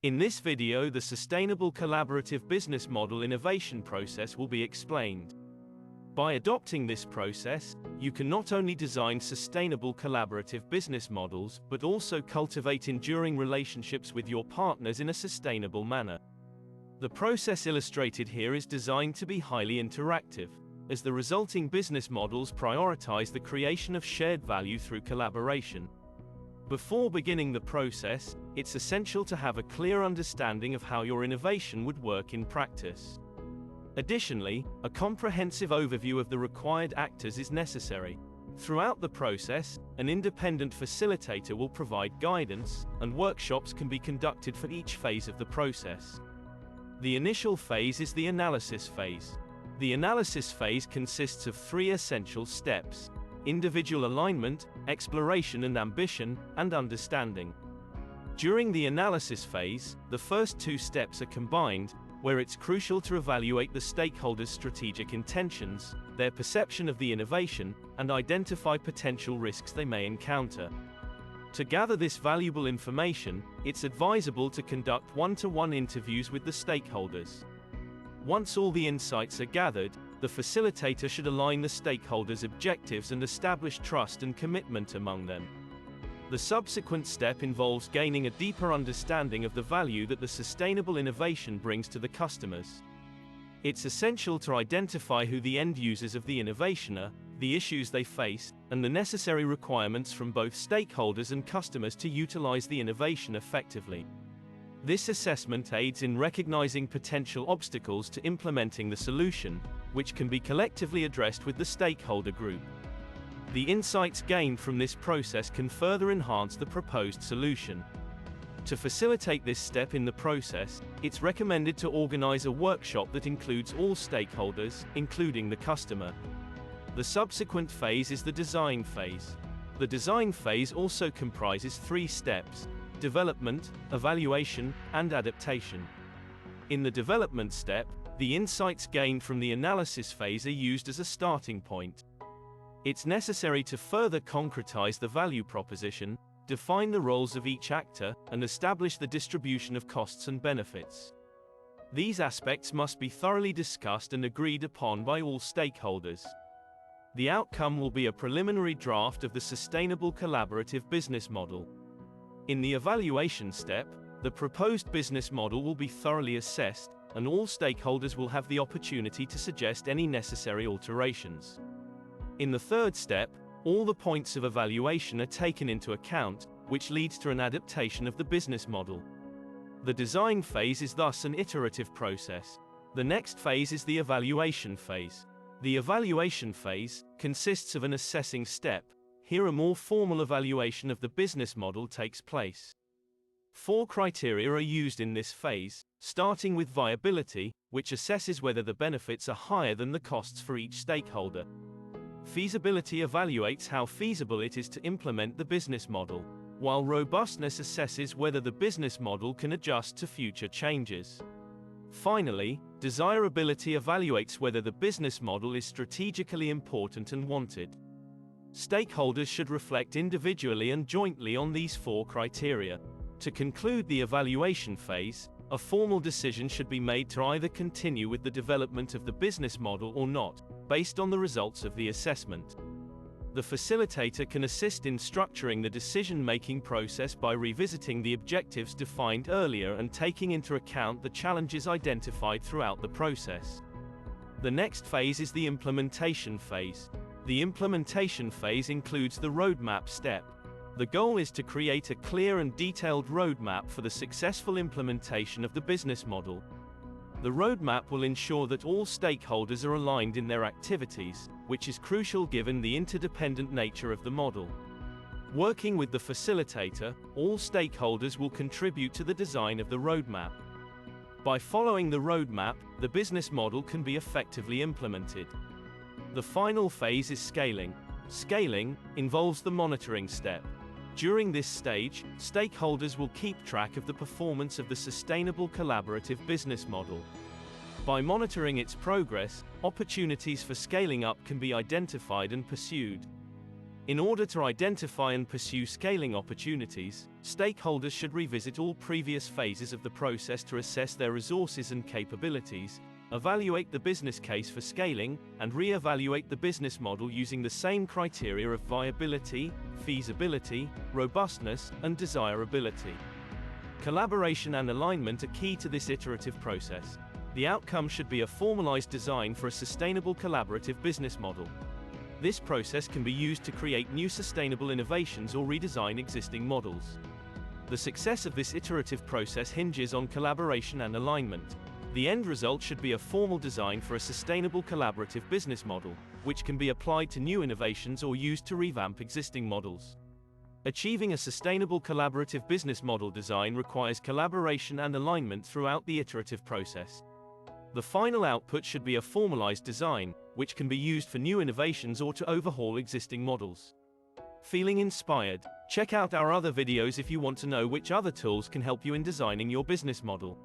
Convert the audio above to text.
In this video, the sustainable collaborative business model innovation process will be explained. By adopting this process, you can not only design sustainable collaborative business models, but also cultivate enduring relationships with your partners in a sustainable manner. The process illustrated here is designed to be highly interactive, as the resulting business models prioritize the creation of shared value through collaboration. Before beginning the process, it's essential to have a clear understanding of how your innovation would work in practice. Additionally, a comprehensive overview of the required actors is necessary. Throughout the process, an independent facilitator will provide guidance, and workshops can be conducted for each phase of the process. The initial phase is the analysis phase. The analysis phase consists of three essential steps: individual alignment, exploration and ambition, and understanding. During the analysis phase, the first two steps are combined, where it's crucial to evaluate the stakeholders' strategic intentions, their perception of the innovation, and identify potential risks they may encounter. To gather this valuable information, it's advisable to conduct one-to-one interviews with the stakeholders. Once all the insights are gathered, the facilitator should align the stakeholders' objectives and establish trust and commitment among them. The subsequent step involves gaining a deeper understanding of the value that the sustainable innovation brings to the customers. It's essential to identify who the end users of the innovation are, the issues they face, and the necessary requirements from both stakeholders and customers to utilize the innovation effectively. This assessment aids in recognizing potential obstacles to implementing the solution, which can be collectively addressed with the stakeholder group. The insights gained from this process can further enhance the proposed solution. To facilitate this step in the process, it's recommended to organize a workshop that includes all stakeholders, including the customer. The subsequent phase is the design phase. The design phase also comprises three steps: development, evaluation, and adaptation. In the development step, the insights gained from the analysis phase are used as a starting point. It's necessary to further concretize the value proposition, define the roles of each actor, and establish the distribution of costs and benefits. These aspects must be thoroughly discussed and agreed upon by all stakeholders. The outcome will be a preliminary draft of the sustainable collaborative business model. In the evaluation step, the proposed business model will be thoroughly assessed, and all stakeholders will have the opportunity to suggest any necessary alterations. In the third step, all the points of evaluation are taken into account, which leads to an adaptation of the business model. The design phase is thus an iterative process. The next phase is the evaluation phase. The evaluation phase consists of an assessing step. Here a more formal evaluation of the business model takes place. 4 criteria are used in this phase, starting with viability, which assesses whether the benefits are higher than the costs for each stakeholder. Feasibility evaluates how feasible it is to implement the business model, while robustness assesses whether the business model can adjust to future changes. Finally, desirability evaluates whether the business model is strategically important and wanted. Stakeholders should reflect individually and jointly on these 4 criteria. To conclude the evaluation phase, a formal decision should be made to either continue with the development of the business model or not, based on the results of the assessment. The facilitator can assist in structuring the decision-making process by revisiting the objectives defined earlier and taking into account the challenges identified throughout the process. The next phase is the implementation phase. The implementation phase includes the roadmap step. The goal is to create a clear and detailed roadmap for the successful implementation of the business model. The roadmap will ensure that all stakeholders are aligned in their activities, which is crucial given the interdependent nature of the model. Working with the facilitator, all stakeholders will contribute to the design of the roadmap. By following the roadmap, the business model can be effectively implemented. The final phase is scaling. Scaling involves the monitoring step. During this stage, stakeholders will keep track of the performance of the sustainable collaborative business model. By monitoring its progress, opportunities for scaling up can be identified and pursued. In order to identify and pursue scaling opportunities, stakeholders should revisit all previous phases of the process to assess their resources and capabilities, evaluate the business case for scaling, and re-evaluate the business model using the same criteria of viability, feasibility, robustness, and desirability. Collaboration and alignment are key to this iterative process. The outcome should be a formalized design for a sustainable collaborative business model. This process can be used to create new sustainable innovations or redesign existing models. The success of this iterative process hinges on collaboration and alignment. The end result should be a formal design for a sustainable collaborative business model, which can be applied to new innovations or used to revamp existing models. Achieving a sustainable collaborative business model design requires collaboration and alignment throughout the iterative process. The final output should be a formalized design, which can be used for new innovations or to overhaul existing models. Feeling inspired? Check out our other videos if you want to know which other tools can help you in designing your business model.